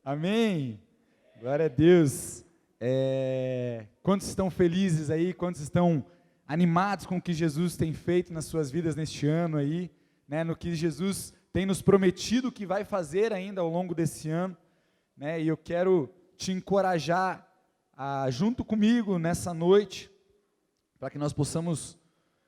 Amém? Glória a Deus. Quantos estão felizes aí? Quantos estão animados com o que Jesus tem feito nas suas vidas neste ano aí, né? No que Jesus tem nos prometido que vai fazer ainda ao longo desse ano, né? E eu quero te encorajar junto comigo nessa noite, para que nós possamos,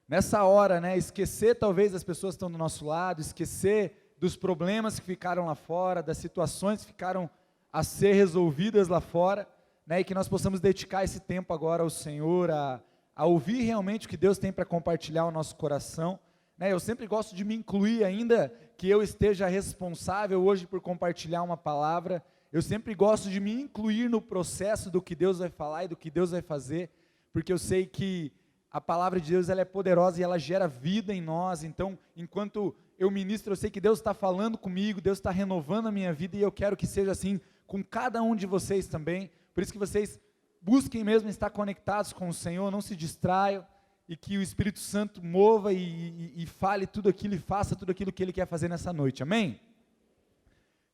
nessa hora, né, esquecer talvez as pessoas que estão do nosso lado, esquecer dos problemas que ficaram lá fora, das situações que ficaram a ser resolvidas lá fora, né, e que nós possamos dedicar esse tempo agora ao Senhor, a ouvir realmente o que Deus tem para compartilhar ao nosso coração, né. Eu sempre gosto de me incluir, ainda que eu esteja responsável hoje por compartilhar uma palavra, eu sempre gosto de me incluir no processo do que Deus vai falar e do que Deus vai fazer, porque eu sei que a palavra de Deus ela é poderosa e ela gera vida em nós. Então, enquanto eu ministro, eu sei que Deus está falando comigo, Deus está renovando a minha vida, e eu quero que seja assim com cada um de vocês também. Por isso que vocês busquem mesmo estar conectados com o Senhor, não se distraiam, e que o Espírito Santo mova e fale tudo aquilo, e faça tudo aquilo que Ele quer fazer nessa noite, amém?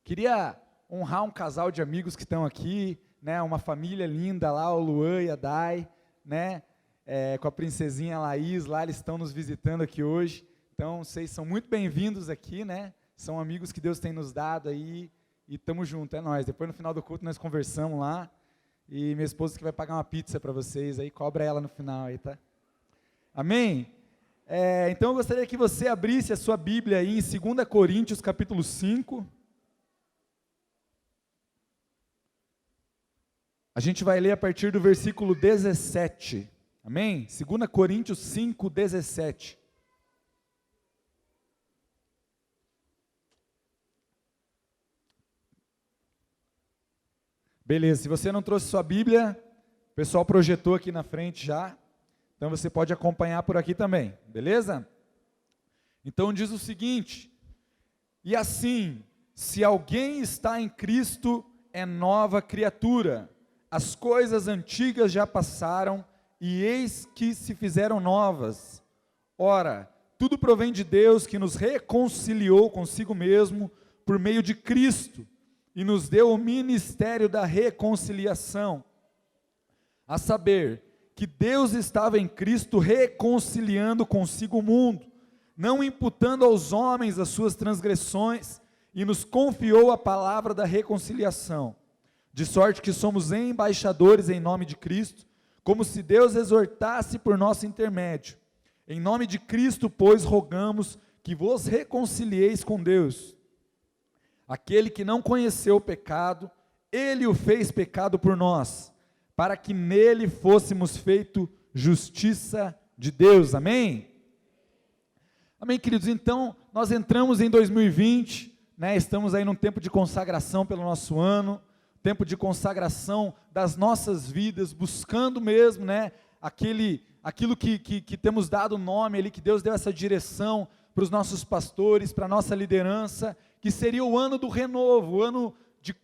Queria honrar um casal de amigos que estão aqui, né, uma família linda lá, o Luan e a Dai, né, com a princesinha Laís lá, eles estão nos visitando aqui hoje. Então, vocês são muito bem-vindos aqui, né? São amigos que Deus tem nos dado aí, e estamos juntos, é nóis. Depois, no final do culto, nós conversamos lá, e minha esposa que vai pagar uma pizza para vocês aí, cobra ela no final aí, tá? Amém? Então, eu gostaria que você abrisse a sua Bíblia aí em 2 Coríntios, capítulo 5. A gente vai ler a partir do versículo 17, amém? 2 Coríntios 5, 17. Beleza, se você não trouxe sua Bíblia, o pessoal projetou aqui na frente já, então você pode acompanhar por aqui também, beleza? Então diz o seguinte: e assim, se alguém está em Cristo, é nova criatura, as coisas antigas já passaram, e eis que se fizeram novas. Ora, tudo provém de Deus, que nos reconciliou consigo mesmo, por meio de Cristo, e nos deu o ministério da reconciliação, a saber, que Deus estava em Cristo reconciliando consigo o mundo, não imputando aos homens as suas transgressões, e nos confiou a palavra da reconciliação, de sorte que somos embaixadores em nome de Cristo, como se Deus exortasse por nosso intermédio. Em nome de Cristo, pois, rogamos que vos reconcilieis com Deus. Aquele que não conheceu o pecado, Ele o fez pecado por nós, para que nele fôssemos feito justiça de Deus, amém? Amém, queridos? Então, nós entramos em 2020, né, estamos aí num tempo de consagração pelo nosso ano, tempo de consagração das nossas vidas, buscando mesmo, né, aquilo que temos dado nome ali, que Deus deu essa direção para os nossos pastores, para a nossa liderança, que seria o ano do renovo, o ano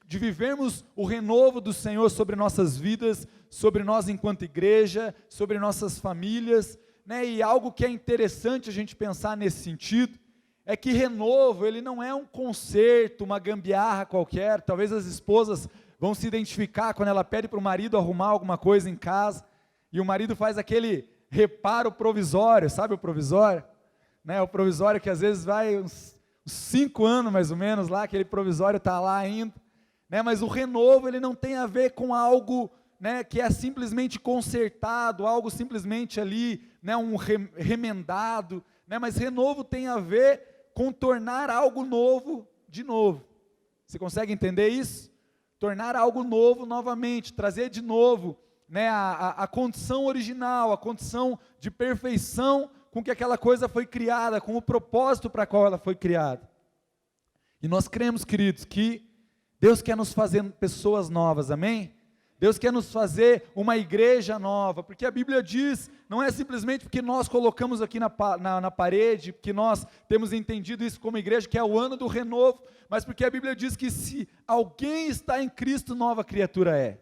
de vivermos o renovo do Senhor sobre nossas vidas, sobre nós enquanto igreja, sobre nossas famílias, né? E algo que é interessante a gente pensar nesse sentido, é que renovo, ele não é um conserto, uma gambiarra qualquer. Talvez as esposas vão se identificar quando ela pede para o marido arrumar alguma coisa em casa, e o marido faz aquele reparo provisório, sabe o provisório? Né? O provisório que às vezes vai uns 5 anos mais ou menos lá, aquele provisório está lá ainda, né? Mas o renovo ele não tem a ver com algo, né, que é simplesmente consertado, algo simplesmente ali, né, um remendado, né? Mas renovo tem a ver com tornar algo novo de novo. Você consegue entender isso? Tornar algo novo novamente, trazer de novo, né, a condição original, a condição de perfeição com que aquela coisa foi criada, com o propósito para qual ela foi criada. E nós cremos, queridos, que Deus quer nos fazer pessoas novas, amém? Deus quer nos fazer uma igreja nova, porque a Bíblia diz, não é simplesmente porque nós colocamos aqui na parede, porque nós temos entendido isso como igreja, que é o ano do renovo, mas porque a Bíblia diz que se alguém está em Cristo, nova criatura é.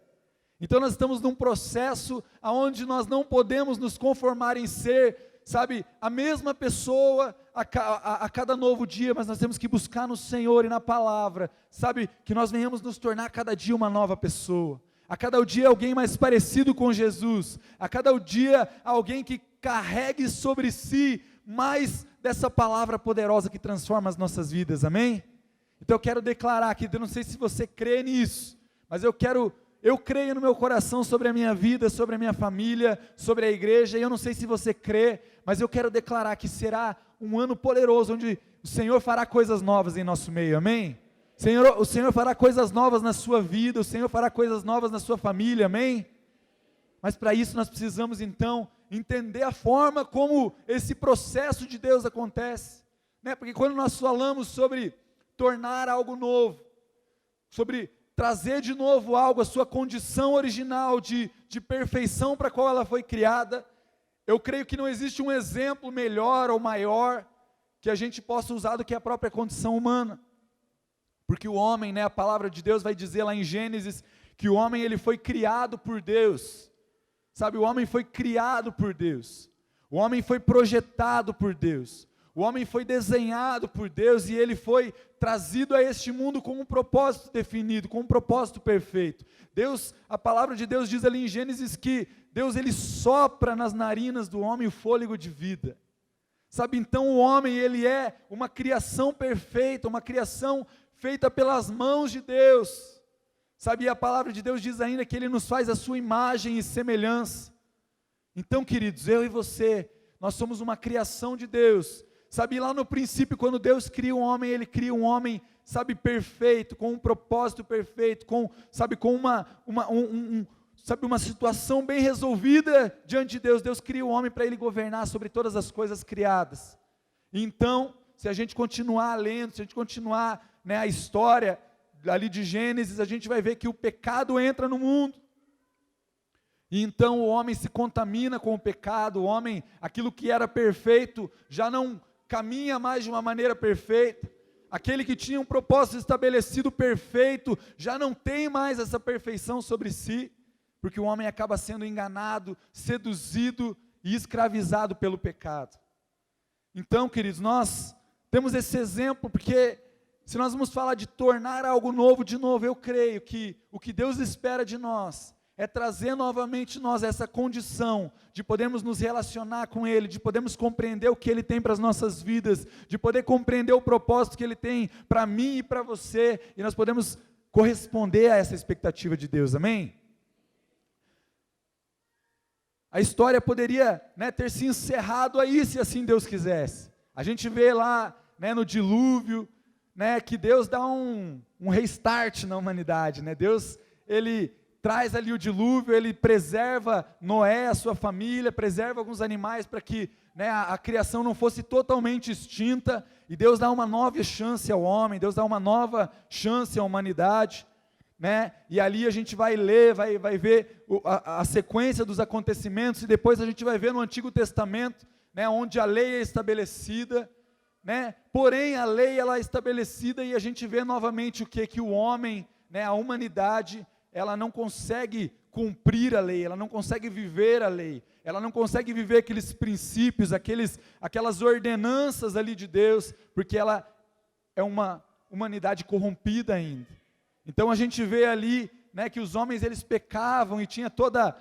Então nós estamos num processo onde nós não podemos nos conformar em ser sabe, a mesma pessoa a cada novo dia, mas nós temos que buscar no Senhor e na palavra, sabe, que nós venhamos nos tornar a cada dia uma nova pessoa, a cada dia alguém mais parecido com Jesus, a cada dia alguém que carregue sobre si mais dessa palavra poderosa que transforma as nossas vidas, amém? Então eu quero declarar aqui, eu não sei se você crê nisso, mas eu creio no meu coração sobre a minha vida, sobre a minha família, sobre a igreja, e eu não sei se você crê, mas eu quero declarar que será um ano poderoso, onde o Senhor fará coisas novas em nosso meio, amém? O Senhor fará coisas novas na sua vida, o Senhor fará coisas novas na sua família, amém? Mas para isso nós precisamos então entender a forma como esse processo de Deus acontece, né? Porque quando nós falamos sobre tornar algo novo, sobre trazer de novo algo, a sua condição original de perfeição para a qual ela foi criada, eu creio que não existe um exemplo melhor ou maior que a gente possa usar do que a própria condição humana, porque o homem, né, a palavra de Deus vai dizer lá em Gênesis, que o homem ele foi criado por Deus, sabe, o homem foi criado por Deus, o homem foi projetado por Deus, o homem foi desenhado por Deus e ele foi trazido a este mundo com um propósito definido, com um propósito perfeito. Deus, a palavra de Deus diz ali em Gênesis que Deus ele sopra nas narinas do homem o fôlego de vida. Sabe, então o homem ele é uma criação perfeita, uma criação feita pelas mãos de Deus. Sabe, e a palavra de Deus diz ainda que ele nos faz a sua imagem e semelhança. Então, queridos, eu e você, nós somos uma criação de Deus. Sabe, lá no princípio, quando Deus cria um homem, Ele cria um homem, sabe, perfeito, com um propósito perfeito, com uma situação bem resolvida diante de Deus. Deus cria o homem para ele governar sobre todas as coisas criadas. Então, se a gente continuar lendo, se a gente continuar, né, a história ali de Gênesis, a gente vai ver que o pecado entra no mundo. E então o homem se contamina com o pecado, o homem, aquilo que era perfeito, já não caminha mais de uma maneira perfeita, aquele que tinha um propósito estabelecido perfeito, já não tem mais essa perfeição sobre si, porque o homem acaba sendo enganado, seduzido e escravizado pelo pecado. Então, queridos, nós temos esse exemplo, porque se nós vamos falar de tornar algo novo de novo, eu creio que o que Deus espera de nós, é trazer novamente nós essa condição de podermos nos relacionar com Ele, de podermos compreender o que Ele tem para as nossas vidas, de poder compreender o propósito que Ele tem para mim e para você, e nós podemos corresponder a essa expectativa de Deus, amém? A história poderia, né, ter se encerrado aí, se assim Deus quisesse. A gente vê lá, né, no dilúvio, né, que Deus dá um restart na humanidade, né? Deus, Ele traz ali o dilúvio, ele preserva Noé, a sua família, preserva alguns animais para que, né, a criação não fosse totalmente extinta, e Deus dá uma nova chance ao homem, Deus dá uma nova chance à humanidade, né, e ali a gente vai ler, vai ver a sequência dos acontecimentos, e depois a gente vai ver no Antigo Testamento, né, onde a lei é estabelecida, né, porém a lei ela é estabelecida e a gente vê novamente o que o homem, né, a humanidade, ela não consegue cumprir a lei, ela não consegue viver a lei, ela não consegue viver aqueles princípios, aquelas ordenanças ali de Deus, porque ela é uma humanidade corrompida ainda. Então a gente vê ali, né, que os homens eles pecavam e tinha toda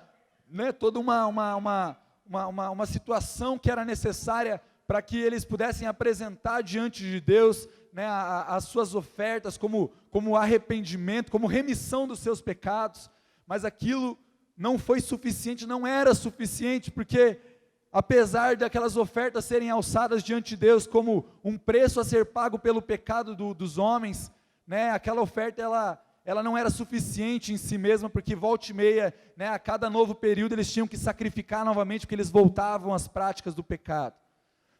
uma situação que era necessária para que eles pudessem apresentar diante de Deus, né, as suas ofertas como arrependimento, como remissão dos seus pecados, mas aquilo não foi suficiente, não era suficiente, porque apesar daquelas ofertas serem alçadas diante de Deus como um preço a ser pago pelo pecado dos homens, né, aquela oferta ela não era suficiente em si mesma, porque volta e meia, né, a cada novo período eles tinham que sacrificar novamente, porque eles voltavam às práticas do pecado.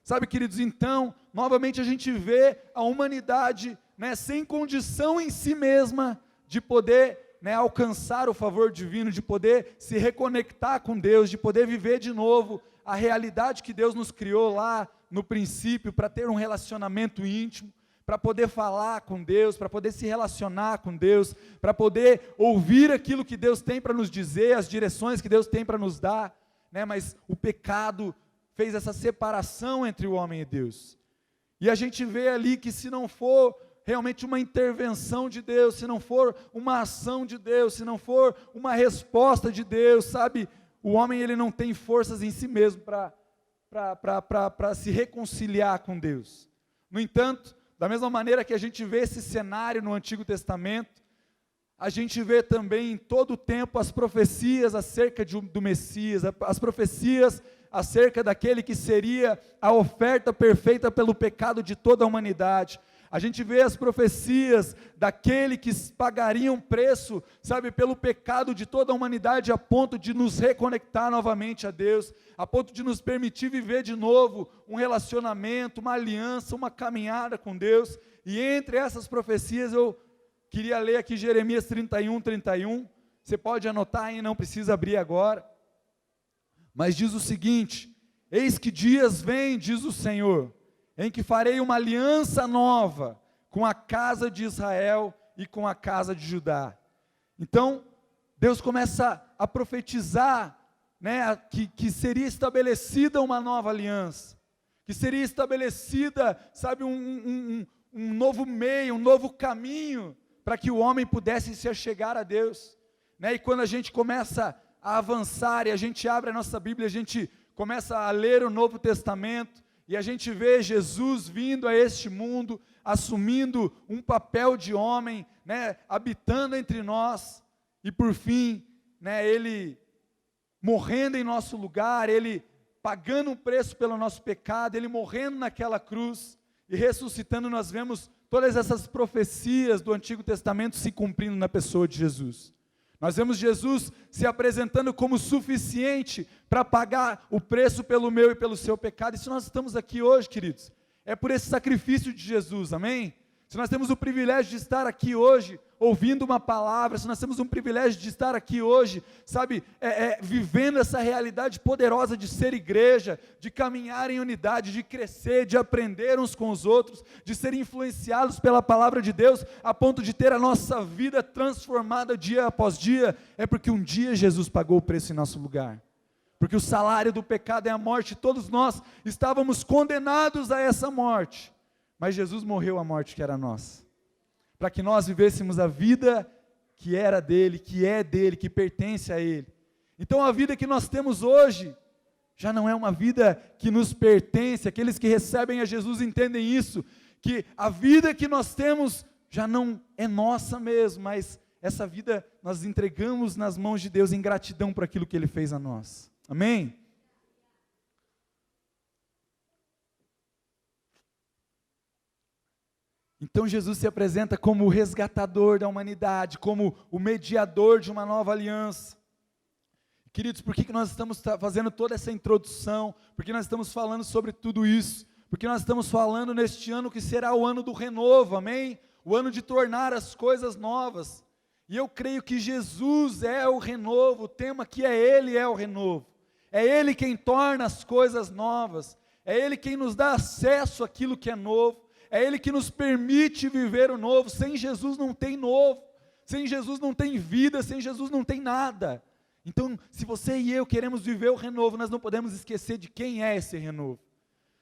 Sabe, queridos, então, novamente a gente vê a humanidade, né, sem condição em si mesma de poder, né, alcançar o favor divino, de poder se reconectar com Deus, de poder viver de novo a realidade que Deus nos criou lá no princípio, para ter um relacionamento íntimo, para poder falar com Deus, para poder se relacionar com Deus, para poder ouvir aquilo que Deus tem para nos dizer, as direções que Deus tem para nos dar, né, mas o pecado fez essa separação entre o homem e Deus. E a gente vê ali que se não for realmente uma intervenção de Deus, se não for uma ação de Deus, se não for uma resposta de Deus, sabe, o homem ele não tem forças em si mesmo para se reconciliar com Deus. No entanto, da mesma maneira que a gente vê esse cenário no Antigo Testamento, a gente vê também em todo o tempo as profecias acerca do Messias, as profecias acerca daquele que seria a oferta perfeita pelo pecado de toda a humanidade. A gente vê as profecias daquele que pagaria um preço, sabe, pelo pecado de toda a humanidade, a ponto de nos reconectar novamente a Deus, a ponto de nos permitir viver de novo um relacionamento, uma aliança, uma caminhada com Deus. E entre essas profecias eu queria ler aqui Jeremias 31. Você pode anotar aí, não precisa abrir agora. Mas diz o seguinte: eis que dias vêm, diz o Senhor, em que farei uma aliança nova com a casa de Israel e com a casa de Judá. Então, Deus começa a profetizar, né, que seria estabelecida uma nova aliança, que seria estabelecida, sabe, um novo meio, um novo caminho, para que o homem pudesse se achegar a Deus, né? E quando a gente começa a avançar, e a gente abre a nossa Bíblia, a gente começa a ler o Novo Testamento, e a gente vê Jesus vindo a este mundo, assumindo um papel de homem, né, habitando entre nós, e por fim, né, Ele morrendo em nosso lugar, Ele pagando um preço pelo nosso pecado, Ele morrendo naquela cruz, e ressuscitando. Nós vemos todas essas profecias do Antigo Testamento se cumprindo na pessoa de Jesus. Nós vemos Jesus se apresentando como suficiente para pagar o preço pelo meu e pelo seu pecado. E se nós estamos aqui hoje, queridos, é por esse sacrifício de Jesus, amém? Se nós temos o privilégio de estar aqui hoje, ouvindo uma palavra, se nós temos um privilégio de estar aqui hoje, sabe, vivendo essa realidade poderosa de ser igreja, de caminhar em unidade, de crescer, de aprender uns com os outros, de ser influenciados pela palavra de Deus, a ponto de ter a nossa vida transformada dia após dia, é porque um dia Jesus pagou o preço em nosso lugar, porque o salário do pecado é a morte. Todos nós estávamos condenados a essa morte, mas Jesus morreu a morte que era nossa, para que nós vivêssemos a vida que era dele, que é dele, que pertence a ele. Então a vida que nós temos hoje, já não é uma vida que nos pertence. Aqueles que recebem a Jesus entendem isso, que a vida que nós temos já não é nossa mesmo, mas essa vida nós entregamos nas mãos de Deus em gratidão por aquilo que Ele fez a nós, amém? Então Jesus se apresenta como o resgatador da humanidade, como o mediador de uma nova aliança. Queridos, por que nós estamos fazendo toda essa introdução? Por que nós estamos falando sobre tudo isso? Porque nós estamos falando neste ano que será o ano do renovo, amém? O ano de tornar as coisas novas. E eu creio que Jesus é o renovo, o tema que Ele é o renovo. É Ele quem torna as coisas novas. É Ele quem nos dá acesso àquilo que é novo. É Ele que nos permite viver o novo. Sem Jesus não tem novo, sem Jesus não tem vida, sem Jesus não tem nada. Então, se você e eu queremos viver o renovo, nós não podemos esquecer de quem é esse renovo,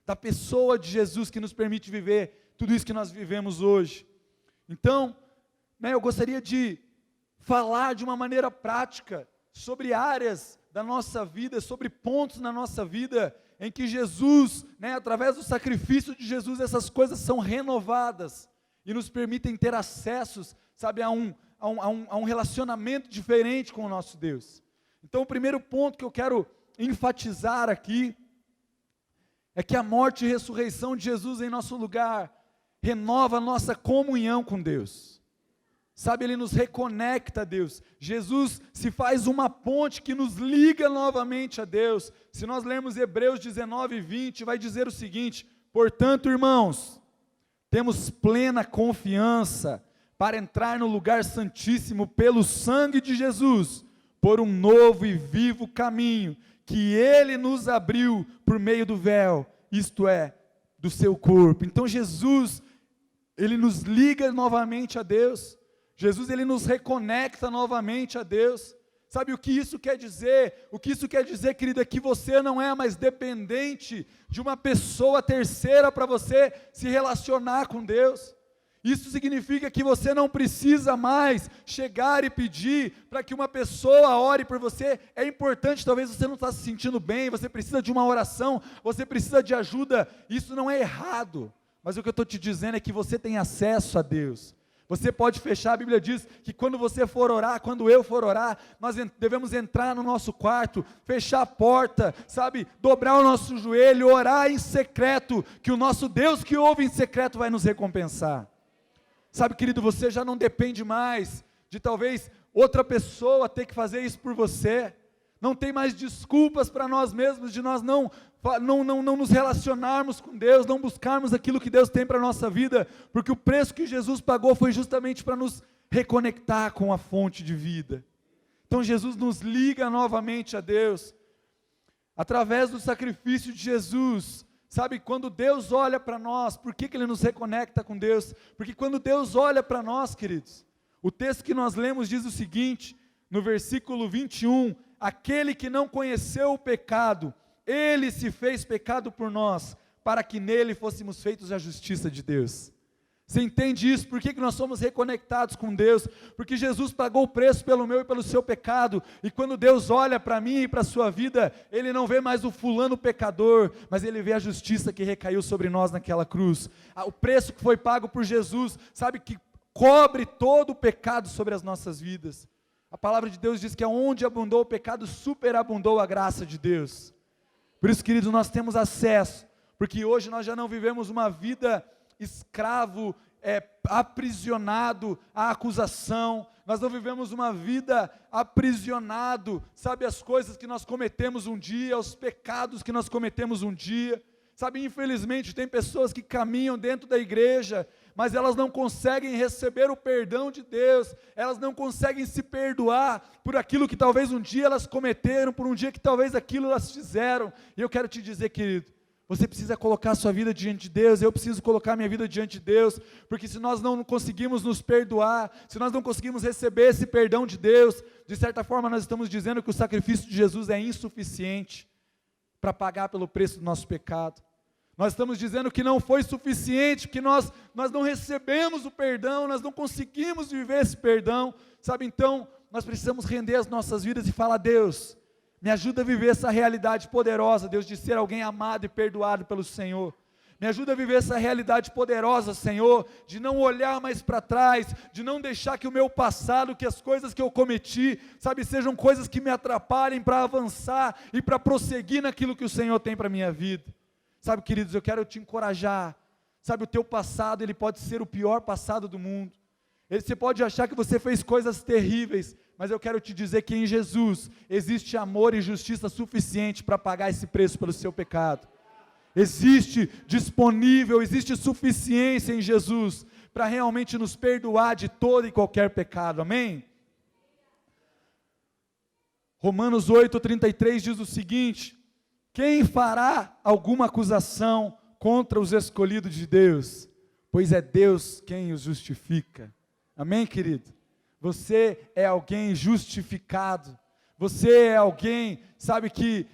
da pessoa de Jesus que nos permite viver tudo isso que nós vivemos hoje. Então, eu gostaria de falar de uma maneira prática sobre áreas da nossa vida, sobre pontos na nossa vida em que Jesus, através do sacrifício de Jesus, essas coisas são renovadas e nos permitem ter acessos, sabe, a um relacionamento diferente com o nosso Deus. Então o primeiro ponto que eu quero enfatizar aqui é que a morte e ressurreição de Jesus em nosso lugar renova a nossa comunhão com Deus. Sabe, Ele nos reconecta a Deus. Jesus se faz uma ponte que nos liga novamente a Deus. Se nós lermos Hebreus 19:20, vai dizer o seguinte: portanto, irmãos, temos plena confiança para entrar no lugar santíssimo pelo sangue de Jesus, por um novo e vivo caminho, que Ele nos abriu por meio do véu, isto é, do seu corpo. Então Jesus, Ele nos liga novamente a Deus. Jesus, Ele nos reconecta novamente a Deus. Sabe o que isso quer dizer? O que isso quer dizer, querido, é que você não é mais dependente de uma pessoa terceira para você se relacionar com Deus. Isso significa que você não precisa mais chegar e pedir para que uma pessoa ore por você. É importante, talvez você não está se sentindo bem, você precisa de uma oração, você precisa de ajuda. Isso não é errado, mas o que eu estou te dizendo é que você tem acesso a Deus. Você pode fechar, a Bíblia diz que quando você for orar, quando eu for orar, nós devemos entrar no nosso quarto, fechar a porta, sabe, dobrar o nosso joelho, orar em secreto, que o nosso Deus que ouve em secreto vai nos recompensar. Sabe, querido, você já não depende mais de talvez outra pessoa ter que fazer isso por você. Não tem mais desculpas para nós mesmos de nós não nos relacionarmos com Deus, não buscarmos aquilo que Deus tem para a nossa vida, porque o preço que Jesus pagou foi justamente para nos reconectar com a fonte de vida. Então Jesus nos liga novamente a Deus, através do sacrifício de Jesus. Sabe, quando Deus olha para nós, por que Ele nos reconecta com Deus? Porque quando Deus olha para nós, queridos, o texto que nós lemos diz o seguinte, no versículo 21, aquele que não conheceu o pecado, Ele se fez pecado por nós, para que nele fôssemos feitos a justiça de Deus. Você entende isso? Por que nós somos reconectados com Deus? Porque Jesus pagou o preço pelo meu e pelo seu pecado, e quando Deus olha para mim e para a sua vida, Ele não vê mais o fulano pecador, mas Ele vê a justiça que recaiu sobre nós naquela cruz. O preço que foi pago por Jesus, sabe, que cobre todo o pecado sobre as nossas vidas. A palavra de Deus diz que onde abundou o pecado, superabundou a graça de Deus. Por isso, queridos, nós temos acesso, porque hoje nós já não vivemos uma vida escravo, aprisionado à acusação, nós não vivemos uma vida aprisionado, sabe, às coisas que nós cometemos um dia, aos pecados que nós cometemos um dia, sabe, infelizmente tem pessoas que caminham dentro da igreja, mas elas não conseguem receber o perdão de Deus, elas não conseguem se perdoar por aquilo que talvez um dia elas cometeram, por um dia que talvez aquilo elas fizeram, e eu quero te dizer, querido, você precisa colocar a sua vida diante de Deus, eu preciso colocar a minha vida diante de Deus, porque se nós não conseguimos nos perdoar, se nós não conseguimos receber esse perdão de Deus, de certa forma nós estamos dizendo que o sacrifício de Jesus é insuficiente para pagar pelo preço do nosso pecado. Nós estamos dizendo que não foi suficiente, que nós não recebemos o perdão, nós não conseguimos viver esse perdão, sabe, então nós precisamos render as nossas vidas e falar: Deus, me ajuda a viver essa realidade poderosa, Deus, de ser alguém amado e perdoado pelo Senhor. Me ajuda a viver essa realidade poderosa, Senhor, de não olhar mais para trás, de não deixar que o meu passado, que as coisas que eu cometi, sabe, sejam coisas que me atrapalhem para avançar e para prosseguir naquilo que o Senhor tem para a minha vida. Sabe, queridos, eu quero te encorajar. Sabe, o teu passado, ele pode ser o pior passado do mundo. Você pode achar que você fez coisas terríveis, mas eu quero te dizer que em Jesus existe amor e justiça suficiente para pagar esse preço pelo seu pecado. Existe disponível, existe suficiência em Jesus para realmente nos perdoar de todo e qualquer pecado, amém? Romanos 8:33 diz o seguinte: quem fará alguma acusação contra os escolhidos de Deus? Pois é Deus quem os justifica. Amém, querido? Você é alguém justificado. Você é alguém, sabe, que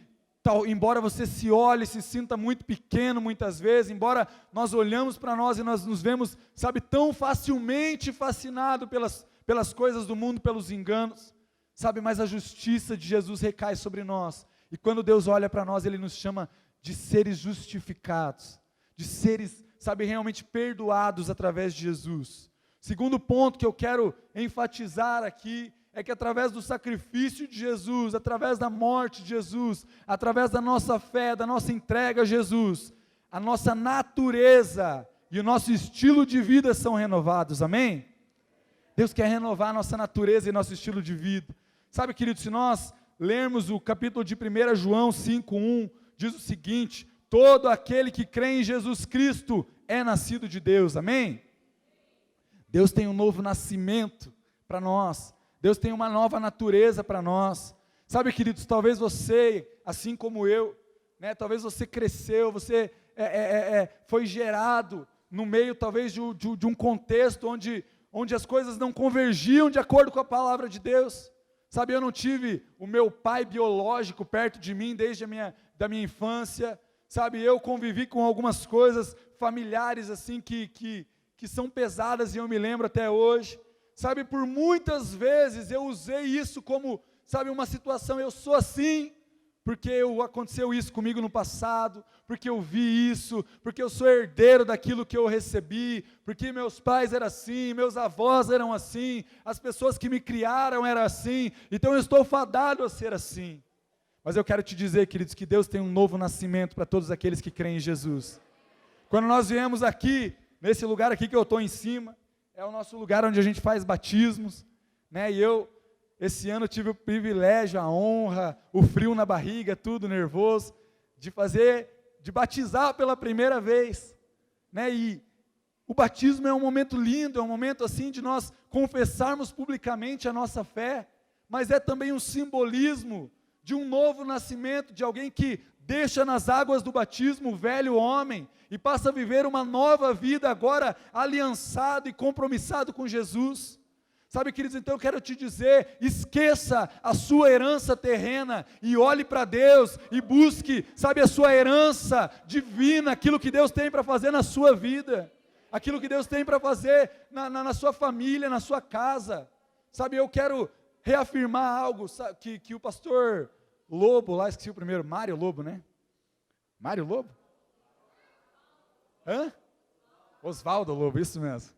embora você se olhe, se sinta muito pequeno muitas vezes, embora nós olhamos para nós e nós nos vemos, sabe, tão facilmente fascinado pelas coisas do mundo, pelos enganos, sabe, mas a justiça de Jesus recai sobre nós. E quando Deus olha para nós, Ele nos chama de seres justificados, de seres, sabe, realmente perdoados através de Jesus. Segundo ponto que eu quero enfatizar aqui, é que através do sacrifício de Jesus, através da morte de Jesus, através da nossa fé, da nossa entrega a Jesus, a nossa natureza e o nosso estilo de vida são renovados, amém? Deus quer renovar a nossa natureza e nosso estilo de vida. Sabe, querido, se nós lermos o capítulo de 1 João 5:1, diz o seguinte: todo aquele que crê em Jesus Cristo é nascido de Deus, amém? Deus tem um novo nascimento para nós, Deus tem uma nova natureza para nós. Sabe, queridos, talvez você, assim como eu, né, talvez você cresceu, você foi gerado no meio talvez de um contexto onde as coisas não convergiam de acordo com a palavra de Deus. Sabe, eu não tive o meu pai biológico perto de mim desde da minha infância. Sabe, eu convivi com algumas coisas familiares assim que são pesadas e eu me lembro até hoje. Sabe, por muitas vezes eu usei isso como, sabe, uma situação, eu sou assim, porque aconteceu isso comigo no passado, porque eu vi isso, porque eu sou herdeiro daquilo que eu recebi, porque meus pais eram assim, meus avós eram assim, as pessoas que me criaram eram assim, então eu estou fadado a ser assim. Mas eu quero te dizer, queridos, que Deus tem um novo nascimento para todos aqueles que creem em Jesus. Quando nós viemos aqui, nesse lugar aqui que eu estou em cima, é o nosso lugar onde a gente faz batismos, né? E eu, esse ano, tive o privilégio, a honra, o frio na barriga, tudo nervoso, de batizar pela primeira vez, né? E o batismo é um momento lindo, é um momento assim de nós confessarmos publicamente a nossa fé, mas é também um simbolismo de um novo nascimento, de alguém que deixa nas águas do batismo o velho homem e passa a viver uma nova vida agora aliançado e compromissado com Jesus. Sabe, queridos, então eu quero te dizer, esqueça a sua herança terrena e olhe para Deus e busque, sabe, a sua herança divina, aquilo que Deus tem para fazer na sua vida, aquilo que Deus tem para fazer na sua família, na sua casa. Sabe, eu quero reafirmar algo que o pastor Lobo, lá esqueci o primeiro, Mário Lobo, né? Mário Lobo? Hã? Oswaldo Lobo, isso mesmo.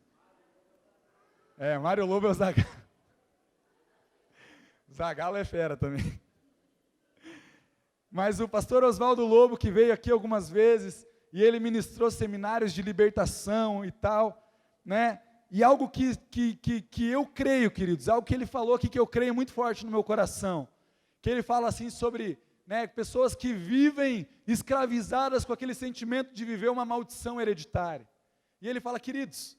Mário Lobo é o Zagalo. Zagalo é fera também. Mas o pastor Oswaldo Lobo, que veio aqui algumas vezes, e ele ministrou seminários de libertação e tal, né? E algo que eu creio, queridos, algo que ele falou aqui que eu creio muito forte no meu coração, que ele fala assim sobre, né, pessoas que vivem escravizadas com aquele sentimento de viver uma maldição hereditária. E ele fala, queridos,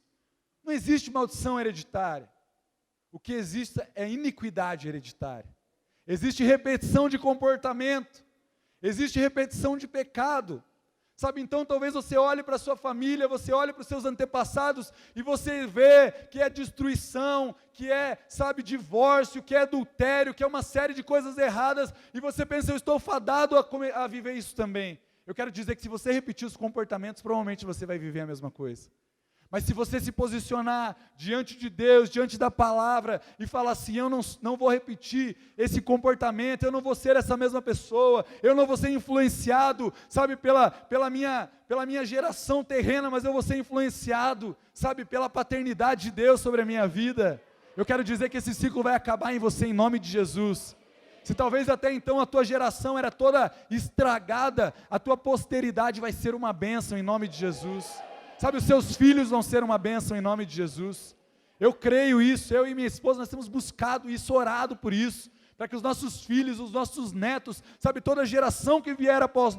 não existe maldição hereditária. O que existe é iniquidade hereditária. Existe repetição de comportamento. Existe repetição de pecado. Sabe, então talvez você olhe para a sua família, você olhe para os seus antepassados e você vê que é destruição, que é, sabe, divórcio, que é adultério, que é uma série de coisas erradas, e você pensa, eu estou fadado a viver isso também. Eu quero dizer que se você repetir os comportamentos, provavelmente você vai viver a mesma coisa. Mas se você se posicionar diante de Deus, diante da palavra, e falar assim, eu não vou repetir esse comportamento, eu não vou ser essa mesma pessoa, eu não vou ser influenciado, sabe, pela minha geração terrena, mas eu vou ser influenciado, sabe, pela paternidade de Deus sobre a minha vida. Eu quero dizer que esse ciclo vai acabar em você em nome de Jesus. Se talvez até então a tua geração era toda estragada, a tua posteridade vai ser uma bênção em nome de Jesus. Sabe, os seus filhos vão ser uma bênção em nome de Jesus. Eu creio isso, eu e minha esposa, nós temos buscado isso, orado por isso, para que os nossos filhos, os nossos netos, sabe, toda geração que vier após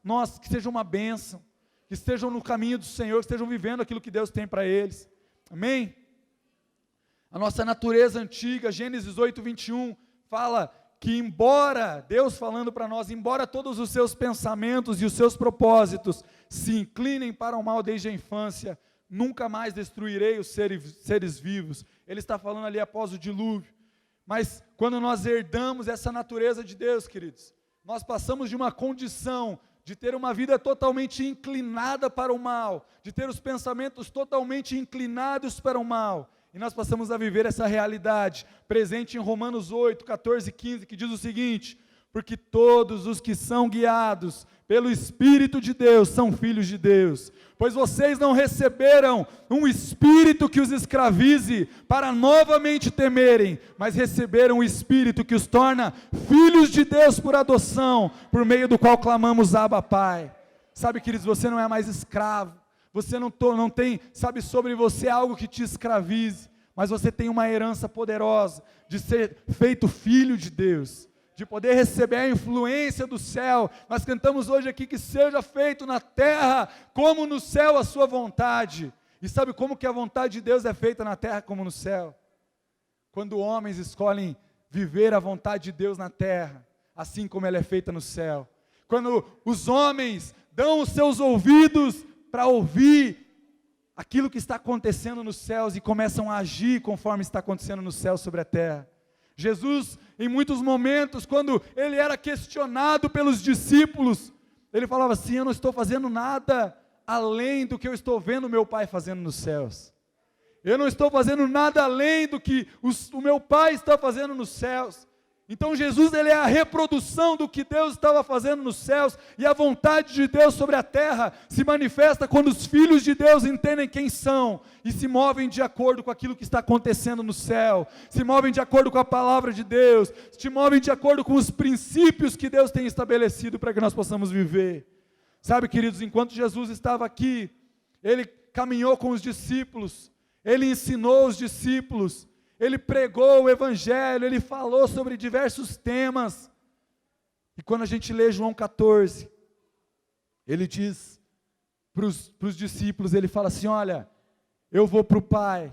nós, que seja uma bênção, que estejam no caminho do Senhor, que estejam vivendo aquilo que Deus tem para eles. Amém? A nossa natureza antiga, Gênesis 8:21, fala que embora, Deus falando para nós, embora todos os seus pensamentos e os seus propósitos se inclinem para o mal desde a infância, nunca mais destruirei os seres vivos. Ele está falando ali após o dilúvio. Mas quando nós herdamos essa natureza de Deus, queridos, nós passamos de uma condição de ter uma vida totalmente inclinada para o mal, de ter os pensamentos totalmente inclinados para o mal, e nós passamos a viver essa realidade, presente em Romanos 8, 14 e 15, que diz o seguinte, porque todos os que são guiados pelo Espírito de Deus são filhos de Deus, pois vocês não receberam um espírito que os escravize para novamente temerem, mas receberam um espírito que os torna filhos de Deus por adoção, por meio do qual clamamos Abba Pai. Sabe, queridos, você não é mais escravo, você não tem, sabe, sobre você algo que te escravize, mas você tem uma herança poderosa de ser feito filho de Deus, de poder receber a influência do céu. Nós cantamos hoje aqui que seja feito na terra como no céu a sua vontade. E sabe como que a vontade de Deus é feita na terra como no céu? Quando homens escolhem viver a vontade de Deus na terra, assim como ela é feita no céu. Quando os homens dão os seus ouvidos para ouvir aquilo que está acontecendo nos céus e começam a agir conforme está acontecendo no céu sobre a terra. Jesus, em muitos momentos, quando ele era questionado pelos discípulos, ele falava assim: eu não estou fazendo nada além do que eu estou vendo meu Pai fazendo nos céus. Eu não estou fazendo nada além do que o meu Pai está fazendo nos céus. Então Jesus, ele é a reprodução do que Deus estava fazendo nos céus, e a vontade de Deus sobre a terra se manifesta quando os filhos de Deus entendem quem são, e se movem de acordo com aquilo que está acontecendo no céu, se movem de acordo com a palavra de Deus, se movem de acordo com os princípios que Deus tem estabelecido para que nós possamos viver. Sabe, queridos, enquanto Jesus estava aqui, ele caminhou com os discípulos, ele ensinou os discípulos, ele pregou o evangelho, ele falou sobre diversos temas. E quando a gente lê João 14, ele diz para os discípulos, ele fala assim: olha, eu vou para o Pai,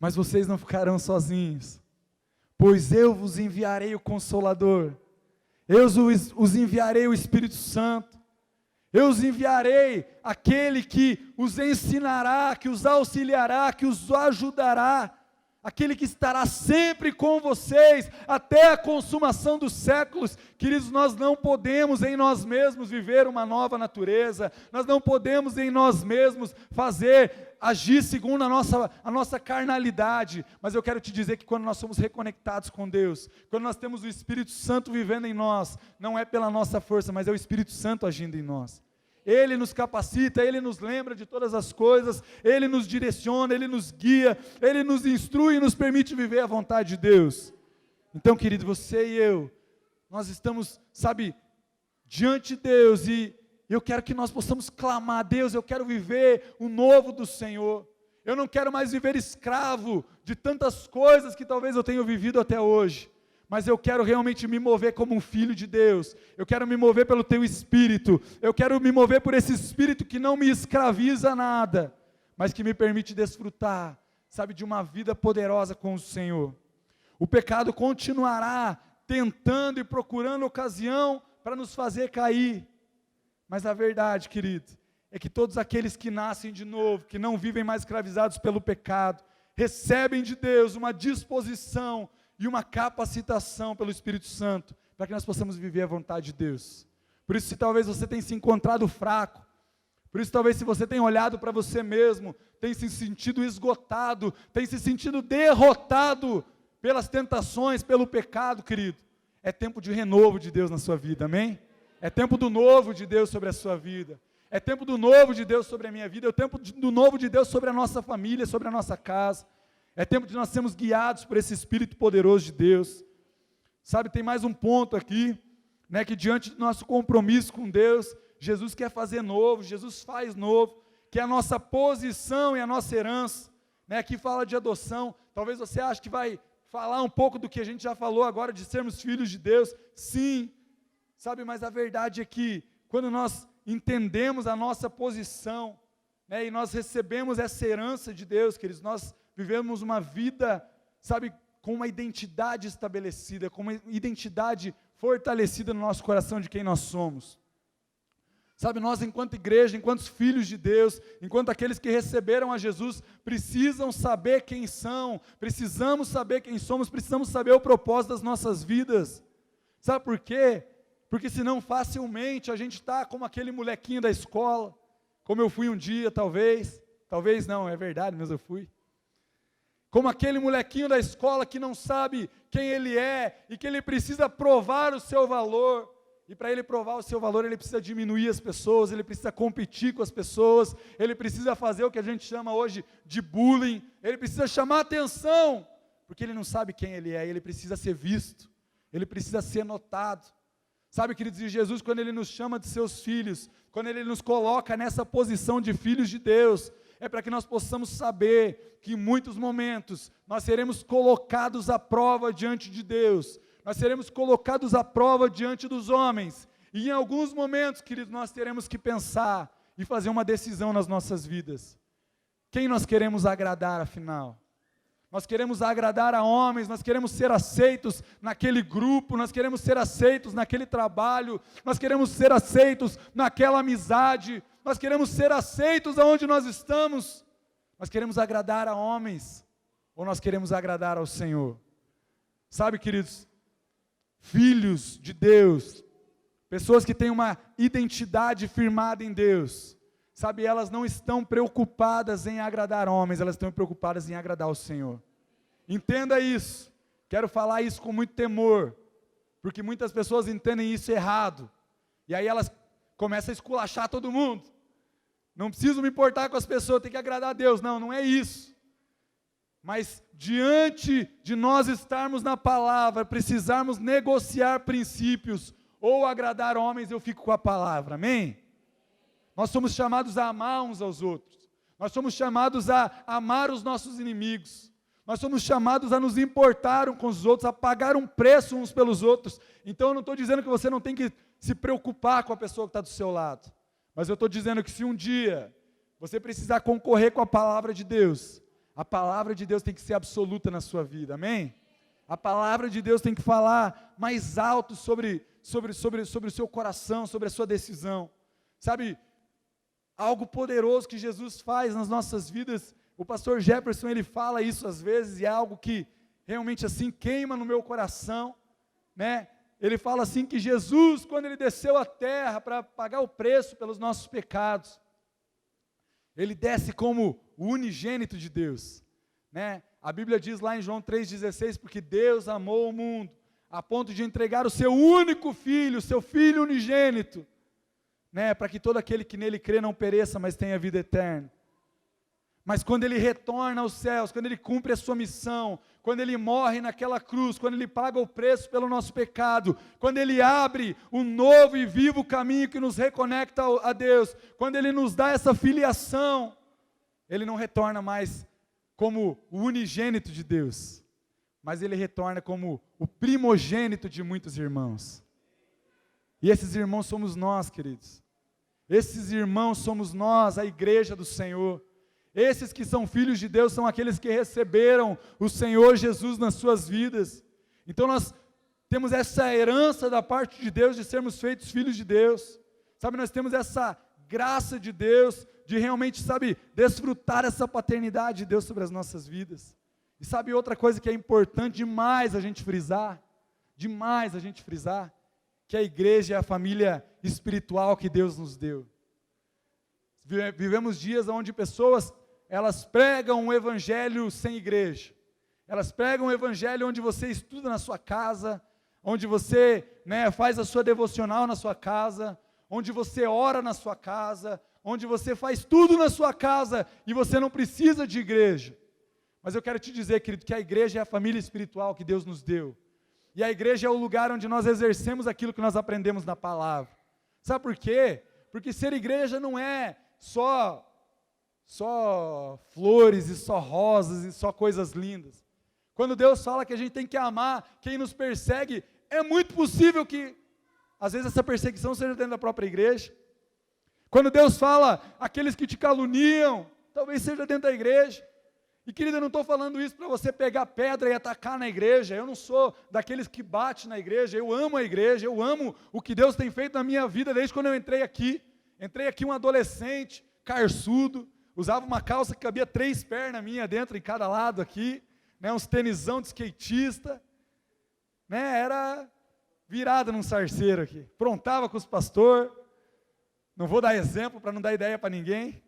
mas vocês não ficarão sozinhos, pois eu vos enviarei o Consolador, eu os enviarei o Espírito Santo, eu os enviarei aquele que os ensinará, que os auxiliará, que os ajudará, aquele que estará sempre com vocês, até a consumação dos séculos. Queridos, nós não podemos em nós mesmos viver uma nova natureza, nós não podemos em nós mesmos agir segundo a nossa carnalidade, mas eu quero te dizer que quando nós somos reconectados com Deus, quando nós temos o Espírito Santo vivendo em nós, não é pela nossa força, mas é o Espírito Santo agindo em nós. Ele nos capacita, Ele nos lembra de todas as coisas, Ele nos direciona, Ele nos guia, Ele nos instrui e nos permite viver a vontade de Deus. Então, querido, você e eu, nós estamos, diante de Deus, e eu quero que nós possamos clamar: Deus, eu quero viver o novo do Senhor, eu não quero mais viver escravo de tantas coisas que talvez eu tenha vivido até hoje, mas eu quero realmente me mover como um filho de Deus, eu quero me mover pelo Teu Espírito, eu quero me mover por esse Espírito que não me escraviza a nada, mas que me permite desfrutar, de uma vida poderosa com o Senhor. O pecado continuará tentando e procurando ocasião para nos fazer cair, mas a verdade, querido, é que todos aqueles que nascem de novo, que não vivem mais escravizados pelo pecado, recebem de Deus uma disposição e uma capacitação pelo Espírito Santo, para que nós possamos viver a vontade de Deus. Por isso, se talvez você tenha se encontrado fraco, por isso talvez se você tenha olhado para você mesmo, tenha se sentido esgotado, tenha se sentido derrotado pelas tentações, pelo pecado, querido, é tempo de renovo de Deus na sua vida, amém? É tempo do novo de Deus sobre a sua vida, é tempo do novo de Deus sobre a minha vida, é o tempo do novo de Deus sobre a nossa família, sobre a nossa casa. É tempo de nós sermos guiados por esse Espírito poderoso de Deus. Tem mais um ponto aqui, que diante do nosso compromisso com Deus, Jesus quer fazer novo, Jesus faz novo, que é a nossa posição e a nossa herança. Aqui fala de adoção, talvez você ache que vai falar um pouco do que a gente já falou agora, de sermos filhos de Deus, sim, mas a verdade é que, quando nós entendemos a nossa posição, e nós recebemos essa herança de Deus, queridos, nós vivemos uma vida, com uma identidade estabelecida, com uma identidade fortalecida no nosso coração de quem nós somos. Nós enquanto igreja, enquanto filhos de Deus, enquanto aqueles que receberam a Jesus, precisam saber quem são, precisamos saber quem somos, precisamos saber o propósito das nossas vidas. Sabe por quê? Porque senão facilmente a gente está como aquele molequinho da escola, como eu fui um dia, talvez não, é verdade, mas eu fui. Como aquele molequinho da escola que não sabe quem ele é e que ele precisa provar o seu valor, e para ele provar o seu valor ele precisa diminuir as pessoas, ele precisa competir com as pessoas, ele precisa fazer o que a gente chama hoje de bullying, ele precisa chamar atenção, porque ele não sabe quem ele é, ele precisa ser visto, ele precisa ser notado. Queridos, e Jesus, quando Ele nos chama de seus filhos, quando Ele nos coloca nessa posição de filhos de Deus, é para que nós possamos saber que em muitos momentos nós seremos colocados à prova diante de Deus, nós seremos colocados à prova diante dos homens, e em alguns momentos, queridos, nós teremos que pensar e fazer uma decisão nas nossas vidas. Quem nós queremos agradar, afinal? Nós queremos agradar a homens, nós queremos ser aceitos naquele grupo, nós queremos ser aceitos naquele trabalho, nós queremos ser aceitos naquela amizade, nós queremos ser aceitos aonde nós estamos, nós queremos agradar a homens, ou nós queremos agradar ao Senhor? Sabe, queridos, filhos de Deus, pessoas que têm uma identidade firmada em Deus, sabe, elas não estão preocupadas em agradar homens, elas estão preocupadas em agradar o Senhor. Entenda isso, quero falar isso com muito temor, porque muitas pessoas entendem isso errado, e aí elas começam a esculachar todo mundo. Não preciso me importar com as pessoas, tem que agradar a Deus. Não, não é isso. Mas diante de nós estarmos na palavra, precisarmos negociar princípios, ou agradar homens, eu fico com a palavra, amém? Nós somos chamados a amar uns aos outros, nós somos chamados a amar os nossos inimigos, nós somos chamados a nos importar uns com os outros, a pagar um preço uns pelos outros. Então eu não estou dizendo que você não tem que se preocupar com a pessoa que está do seu lado, mas eu estou dizendo que se um dia você precisar concorrer com a palavra de Deus, a palavra de Deus tem que ser absoluta na sua vida, amém? A palavra de Deus tem que falar mais alto sobre o seu coração, sobre a sua decisão, sabe, algo poderoso que Jesus faz nas nossas vidas. O pastor Jefferson, ele fala isso às vezes, e é algo que realmente assim queima no meu coração, né? Ele fala assim que Jesus, quando ele desceu à terra para pagar o preço pelos nossos pecados, ele desce como o unigênito de Deus, né? A Bíblia diz lá em João 3,16, porque Deus amou o mundo, a ponto de entregar o seu único filho, o seu filho unigênito, né? Para que todo aquele que nele crê não pereça, mas tenha vida eterna. Mas quando ele retorna aos céus, quando ele cumpre a sua missão, quando ele morre naquela cruz, quando ele paga o preço pelo nosso pecado, quando ele abre um novo e vivo caminho que nos reconecta a Deus, quando ele nos dá essa filiação, ele não retorna mais como o unigênito de Deus, mas ele retorna como o primogênito de muitos irmãos. E esses irmãos somos nós, queridos. Esses irmãos somos nós, a igreja do Senhor. Esses que são filhos de Deus são aqueles que receberam o Senhor Jesus nas suas vidas. Então nós temos essa herança da parte de Deus de sermos feitos filhos de Deus. Sabe, nós temos essa graça de Deus de realmente, sabe, desfrutar essa paternidade de Deus sobre as nossas vidas. E sabe outra coisa que é importante demais a gente frisar? Que a igreja é a família espiritual que Deus nos deu. Vivemos dias onde pessoas, elas pregam um evangelho sem igreja, elas pregam um evangelho onde você estuda na sua casa, onde você, né, faz a sua devocional na sua casa, onde você ora na sua casa, onde você faz tudo na sua casa, e você não precisa de igreja. Mas eu quero te dizer, querido, que a igreja é a família espiritual que Deus nos deu, e a igreja é o lugar onde nós exercemos aquilo que nós aprendemos na palavra. Sabe por quê? Porque ser igreja não é só flores e só rosas e só coisas lindas. Quando Deus fala que a gente tem que amar quem nos persegue, é muito possível que às vezes essa perseguição seja dentro da própria igreja. Quando Deus fala aqueles que te caluniam, talvez seja dentro da igreja. E querida, eu não estou falando isso para você pegar pedra e atacar na igreja. Eu não sou daqueles que bate na igreja. Eu amo a igreja, eu amo o que Deus tem feito na minha vida desde quando eu entrei aqui. Entrei aqui um adolescente, carçudo, usava uma calça que cabia 3 pernas minha dentro em cada lado aqui, né, uns tenisão de skatista, né, era virada num sarceiro aqui, aprontava com os pastores, não vou dar exemplo para não dar ideia para ninguém,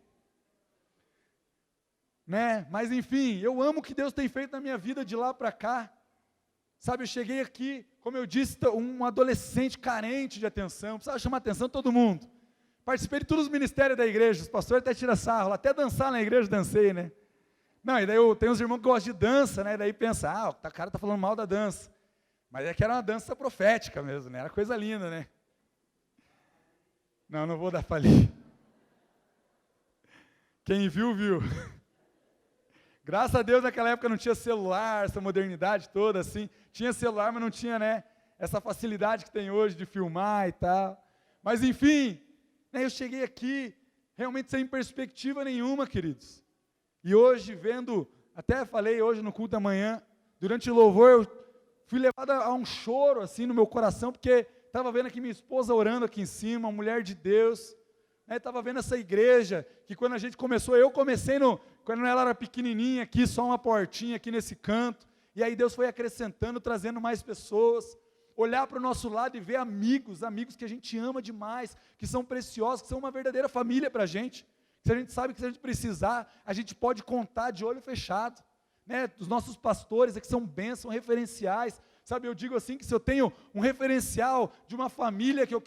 né, mas enfim, eu amo o que Deus tem feito na minha vida de lá para cá. Sabe, eu cheguei aqui, como eu disse, um adolescente carente de atenção, precisava chamar a atenção de todo mundo. Participei de todos os ministérios da igreja, os pastores até tiram sarro, até dançar na igreja dancei, né? Não, e daí eu tenho uns irmãos que gostam de dança, né? E daí pensa, o cara está falando mal da dança. Mas é que era uma dança profética mesmo, né? Era coisa linda, né? Não vou dar falir. Quem viu, viu. Graças a Deus naquela época não tinha celular, essa modernidade toda assim. Tinha celular, mas não tinha, né, essa facilidade que tem hoje de filmar e tal. Mas enfim, né, eu cheguei aqui realmente sem perspectiva nenhuma, queridos. E hoje vendo, até falei hoje no culto da manhã, durante o louvor eu fui levado a um choro assim no meu coração, porque estava vendo aqui minha esposa orando aqui em cima, uma mulher de Deus. Estava vendo essa igreja, que quando a gente começou, eu comecei quando ela era pequenininha aqui, só uma portinha aqui nesse canto, E aí Deus foi acrescentando, trazendo mais pessoas. Olhar para o nosso lado e ver amigos que a gente ama demais, que são preciosos, que são uma verdadeira família para a gente. Se a gente sabe que se a gente precisar, a gente pode contar de olho fechado. Né? Os nossos pastores que são bênçãos, referenciais. Sabe, eu digo assim, que se eu tenho um referencial de uma família que eu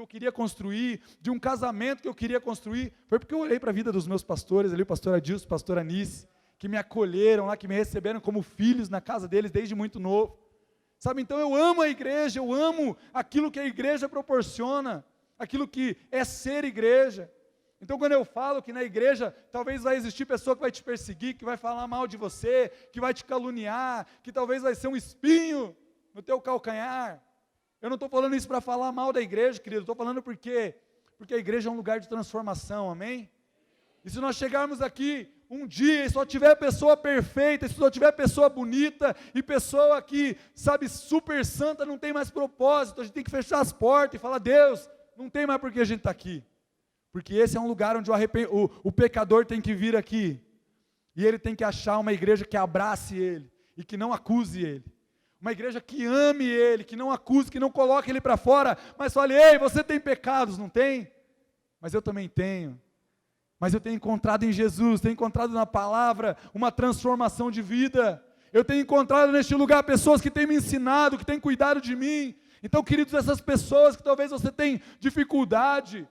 queria construir, de um casamento que eu queria construir, foi porque eu olhei para a vida dos meus pastores, ali o pastor Adilson, o pastor Anice, que me acolheram lá, que me receberam como filhos na casa deles desde muito novo. Sabe, então eu amo a igreja, eu amo aquilo que a igreja proporciona, aquilo que é ser igreja. Então quando eu falo que na igreja talvez vai existir pessoa que vai te perseguir, que vai falar mal de você, que vai te caluniar, que talvez vai ser um espinho no teu calcanhar, eu não estou falando isso para falar mal da igreja, querido, estou falando porque a igreja é um lugar de transformação, amém? E se nós chegarmos aqui um dia e só tiver pessoa perfeita, se só tiver pessoa bonita, e pessoa que, sabe, super santa, não tem mais propósito, a gente tem que fechar as portas e falar, Deus, não tem mais por que a gente está aqui, porque esse é um lugar onde o pecador tem que vir aqui, e ele tem que achar uma igreja que abrace ele, e que não acuse ele, uma igreja que ame ele, que não acuse, que não coloque ele para fora, mas fale, ei, você tem pecados, não tem? Mas eu também tenho. Mas eu tenho encontrado em Jesus, tenho encontrado na palavra uma transformação de vida. Eu tenho encontrado neste lugar pessoas que têm me ensinado, que têm cuidado de mim. Então, queridos, essas pessoas que talvez você tenha dificuldade,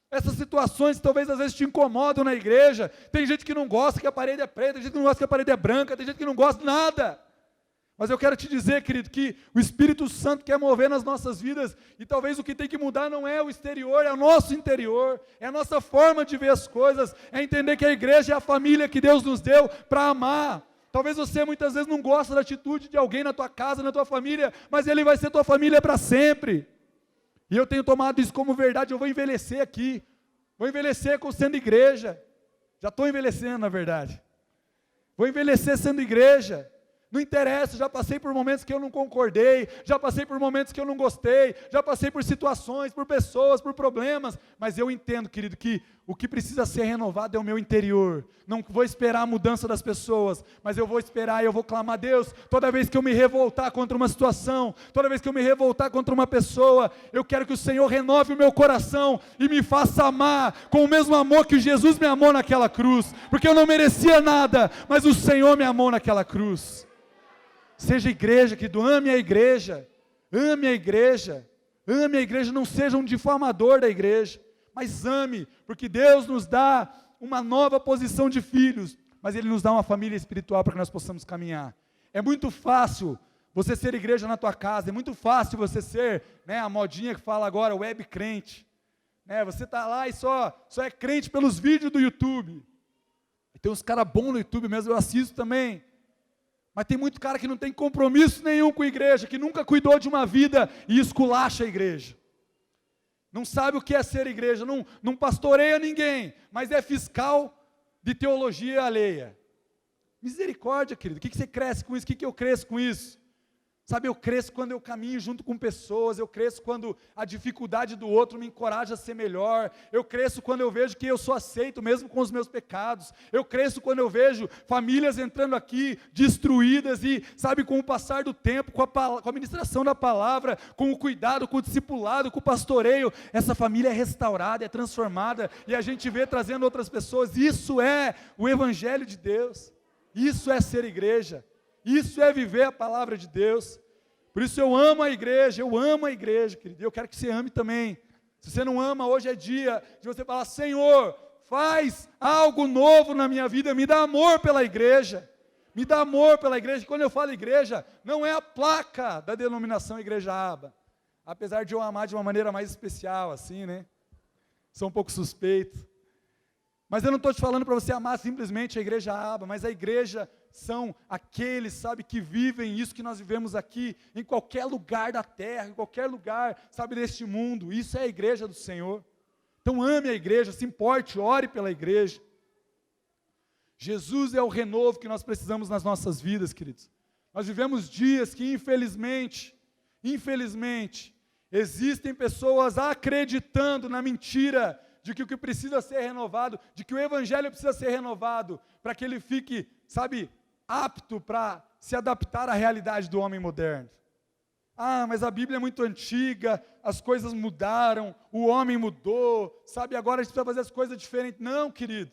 essas situações que talvez às vezes te incomodam na igreja, tem gente que não gosta que a parede é preta, tem gente que não gosta que a parede é branca, tem gente que não gosta de nada. Mas eu quero te dizer, querido, que o Espírito Santo quer mover nas nossas vidas, e talvez o que tem que mudar não é o exterior, é o nosso interior, é a nossa forma de ver as coisas, é entender que a igreja é a família que Deus nos deu para amar. Talvez você muitas vezes não goste da atitude de alguém na tua casa, na tua família, mas ele vai ser tua família para sempre. E eu tenho tomado isso como verdade, eu vou envelhecer aqui, vou envelhecer sendo igreja, já estou envelhecendo na verdade, vou envelhecer sendo igreja. Não interessa, já passei por momentos que eu não concordei, já passei por momentos que eu não gostei, já passei por situações, por pessoas, por problemas, mas eu entendo, querido, que o que precisa ser renovado é o meu interior. Não vou esperar a mudança das pessoas, mas eu vou esperar e eu vou clamar a Deus, toda vez que eu me revoltar contra uma situação, toda vez que eu me revoltar contra uma pessoa, eu quero que o Senhor renove o meu coração e me faça amar com o mesmo amor que Jesus me amou naquela cruz, porque eu não merecia nada, mas o Senhor me amou naquela cruz. Seja igreja, querido, ame a igreja, ame a igreja, ame a igreja, não seja um difamador da igreja, mas ame, porque Deus nos dá uma nova posição de filhos, mas Ele nos dá uma família espiritual para que nós possamos caminhar. É muito fácil você ser igreja na tua casa, é muito fácil você ser, né, a modinha que fala agora, web crente, né, você está lá e só é crente pelos vídeos do YouTube, tem uns caras bons no YouTube mesmo, eu assisto também, mas tem muito cara que não tem compromisso nenhum com a igreja, que nunca cuidou de uma vida e esculacha a igreja. Não sabe o que é ser igreja, não pastoreia ninguém, mas é fiscal de teologia alheia. Misericórdia, querido, o que você cresce com isso? O que eu cresço com isso? Sabe, eu cresço quando eu caminho junto com pessoas, eu cresço quando a dificuldade do outro me encoraja a ser melhor, eu cresço quando eu vejo que eu sou aceito mesmo com os meus pecados, eu cresço quando eu vejo famílias entrando aqui destruídas e, sabe, com o passar do tempo, com a ministração da palavra, com o cuidado, com o discipulado, com o pastoreio, essa família é restaurada, é transformada, e a gente vê trazendo outras pessoas. Isso é o Evangelho de Deus, isso é ser igreja. Isso é viver a palavra de Deus. Por isso eu amo a igreja, querido, e eu quero que você ame também. Se você não ama, hoje é dia de você falar, Senhor, faz algo novo na minha vida, me dá amor pela igreja, me dá amor pela igreja. Quando eu falo igreja, não é a placa da denominação Igreja Aba, apesar de eu amar de uma maneira mais especial, assim, né, sou um pouco suspeito, mas eu não estou te falando para você amar simplesmente a Igreja Aba, mas a igreja são aqueles, sabe, que vivem isso que nós vivemos aqui, em qualquer lugar da terra, em qualquer lugar, sabe, deste mundo. Isso é a igreja do Senhor. Então ame a igreja, se importe, ore pela igreja. Jesus é o renovo que nós precisamos nas nossas vidas, queridos. Nós vivemos dias que infelizmente, existem pessoas acreditando na mentira de que o que precisa ser renovado, de que o Evangelho precisa ser renovado, para que ele fique, sabe, apto para se adaptar à realidade do homem moderno. Ah, mas a Bíblia é muito antiga, as coisas mudaram, o homem mudou, sabe, agora a gente precisa fazer as coisas diferentes. Não, querido,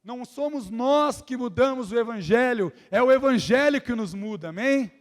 não somos nós que mudamos o Evangelho, é o Evangelho que nos muda, amém?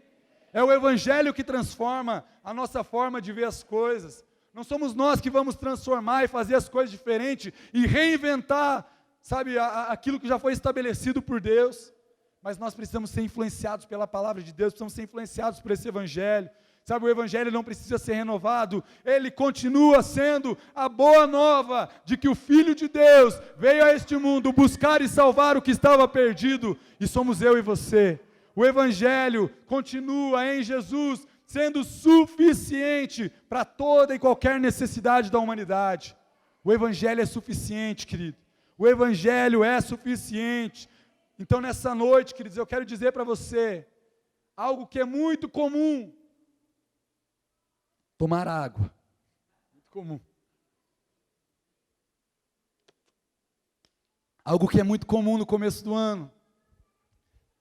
É o Evangelho que transforma a nossa forma de ver as coisas. Não somos nós que vamos transformar e fazer as coisas diferentes e reinventar, sabe, aquilo que já foi estabelecido por Deus. Mas nós precisamos ser influenciados pela palavra de Deus, precisamos ser influenciados por esse Evangelho. Sabe, o Evangelho não precisa ser renovado, ele continua sendo a boa nova de que o Filho de Deus veio a este mundo buscar e salvar o que estava perdido, e somos eu e você. O Evangelho continua em Jesus, sendo suficiente para toda e qualquer necessidade da humanidade. O Evangelho é suficiente, querido, o Evangelho é suficiente. Então nessa noite, queridos, eu quero dizer para você, algo que é muito comum, tomar água, muito comum. Algo que é muito comum no começo do ano.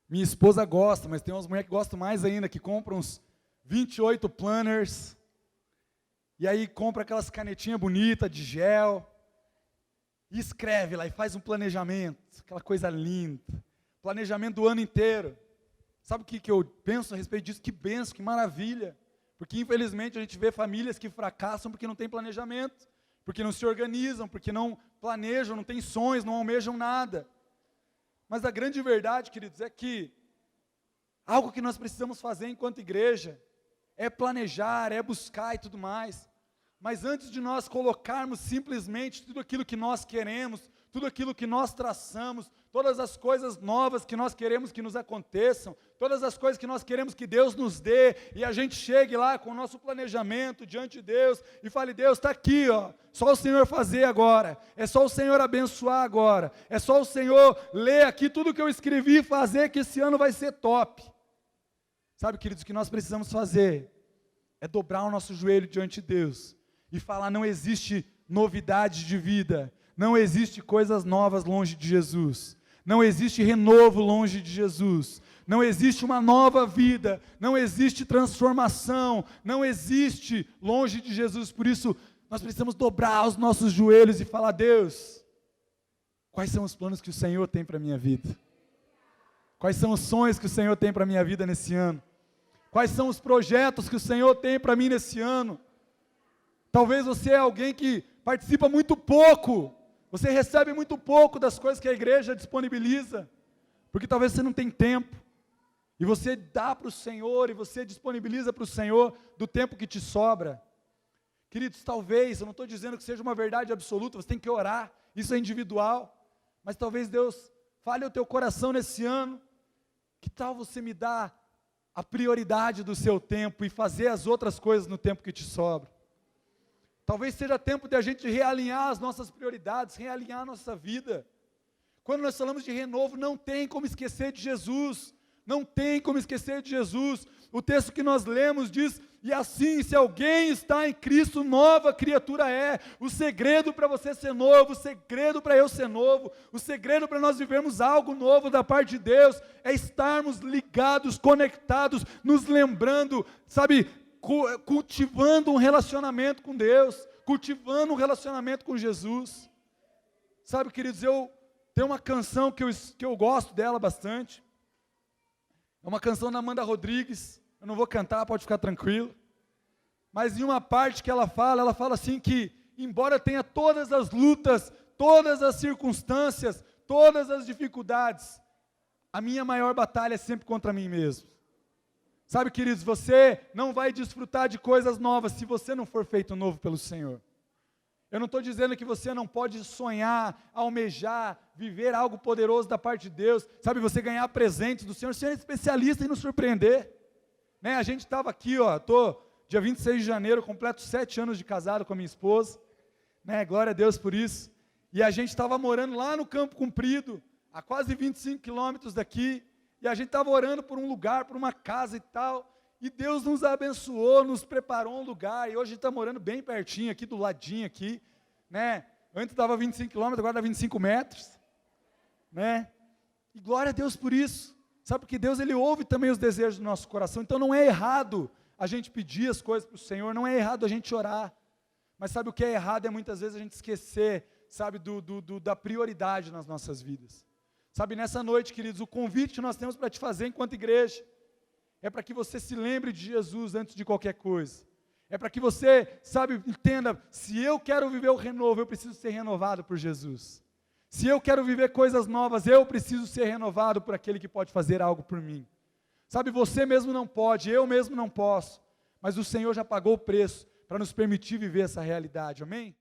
Minha esposa gosta, mas tem umas mulheres que gostam mais ainda, que compram uns 28 planners, e aí compra aquelas canetinhas bonitas de gel, e escreve lá, e faz um planejamento, aquela coisa linda, planejamento do ano inteiro. Sabe o que eu penso a respeito disso? Que benção, que maravilha. Porque infelizmente a gente vê famílias que fracassam porque não tem planejamento, porque não se organizam, porque não planejam, não têm sonhos, não almejam nada. Mas a grande verdade, queridos, é que algo que nós precisamos fazer enquanto igreja é planejar, é buscar e tudo mais. Mas antes de nós colocarmos simplesmente tudo aquilo que nós queremos, tudo aquilo que nós traçamos, todas as coisas novas que nós queremos que nos aconteçam, todas as coisas que nós queremos que Deus nos dê, e a gente chegue lá com o nosso planejamento diante de Deus, e fale, Deus, está aqui, ó, só o Senhor fazer agora, é só o Senhor abençoar agora, é só o Senhor ler aqui tudo que eu escrevi e fazer, que esse ano vai ser top. Sabe, queridos, o que nós precisamos fazer é dobrar o nosso joelho diante de Deus, e falar, não existe novidade de vida, não existe coisas novas longe de Jesus, não existe renovo longe de Jesus, não existe uma nova vida, não existe transformação, não existe longe de Jesus. Por isso, nós precisamos dobrar os nossos joelhos e falar, Deus, quais são os planos que o Senhor tem para a minha vida? Quais são os sonhos que o Senhor tem para a minha vida nesse ano? Quais são os projetos que o Senhor tem para mim nesse ano? Talvez você é alguém que participa muito pouco, você recebe muito pouco das coisas que a igreja disponibiliza, porque talvez você não tem tempo, e você dá para o Senhor, e você disponibiliza para o Senhor do tempo que te sobra. Queridos, talvez, eu não estou dizendo que seja uma verdade absoluta, você tem que orar, isso é individual, mas talvez Deus fale ao teu coração nesse ano, que tal você me dar a prioridade do seu tempo, e fazer as outras coisas no tempo que te sobra? Talvez seja tempo de a gente realinhar as nossas prioridades, realinhar a nossa vida. Quando nós falamos de renovo, não tem como esquecer de Jesus, não tem como esquecer de Jesus. O texto que nós lemos diz, e assim, se alguém está em Cristo, nova criatura é. O segredo para você ser novo, o segredo para eu ser novo, o segredo para nós vivermos algo novo da parte de Deus, é estarmos ligados, conectados, nos lembrando, sabe, cultivando um relacionamento com Deus, cultivando um relacionamento com Jesus. Sabe, queridos, eu tenho uma canção que eu gosto dela bastante, é uma canção da Amanda Rodrigues, eu não vou cantar, pode ficar tranquilo, mas em uma parte que ela fala assim que, embora tenha todas as lutas, todas as circunstâncias, todas as dificuldades, a minha maior batalha é sempre contra mim mesmo. Sabe, queridos, você não vai desfrutar de coisas novas se você não for feito novo pelo Senhor. Eu não estou dizendo que você não pode sonhar, almejar, viver algo poderoso da parte de Deus, sabe, você ganhar presentes do Senhor. O Senhor é especialista em nos surpreender, né? A gente estava aqui, ó, dia 26 de janeiro, completo 7 anos de casado com a minha esposa, né? Glória a Deus por isso, e a gente estava morando lá no Campo Comprido, a quase 25 quilômetros daqui, e a gente estava orando por um lugar, por uma casa e tal, e Deus nos abençoou, nos preparou um lugar, e hoje a gente está morando bem pertinho aqui, do ladinho aqui, né? Antes dava 25 quilômetros, agora dá 25 metros, né? E glória a Deus por isso. Sabe, porque Deus, Ele ouve também os desejos do nosso coração, então não é errado a gente pedir as coisas para o Senhor, não é errado a gente orar, mas sabe o que é errado é muitas vezes a gente esquecer, sabe, da prioridade nas nossas vidas. Sabe, nessa noite, queridos, o convite que nós temos para te fazer enquanto igreja, é para que você se lembre de Jesus antes de qualquer coisa, é para que você, sabe, entenda, se eu quero viver o renovo, eu preciso ser renovado por Jesus. Se eu quero viver coisas novas, eu preciso ser renovado por aquele que pode fazer algo por mim. Sabe, você mesmo não pode, eu mesmo não posso, mas o Senhor já pagou o preço para nos permitir viver essa realidade, amém?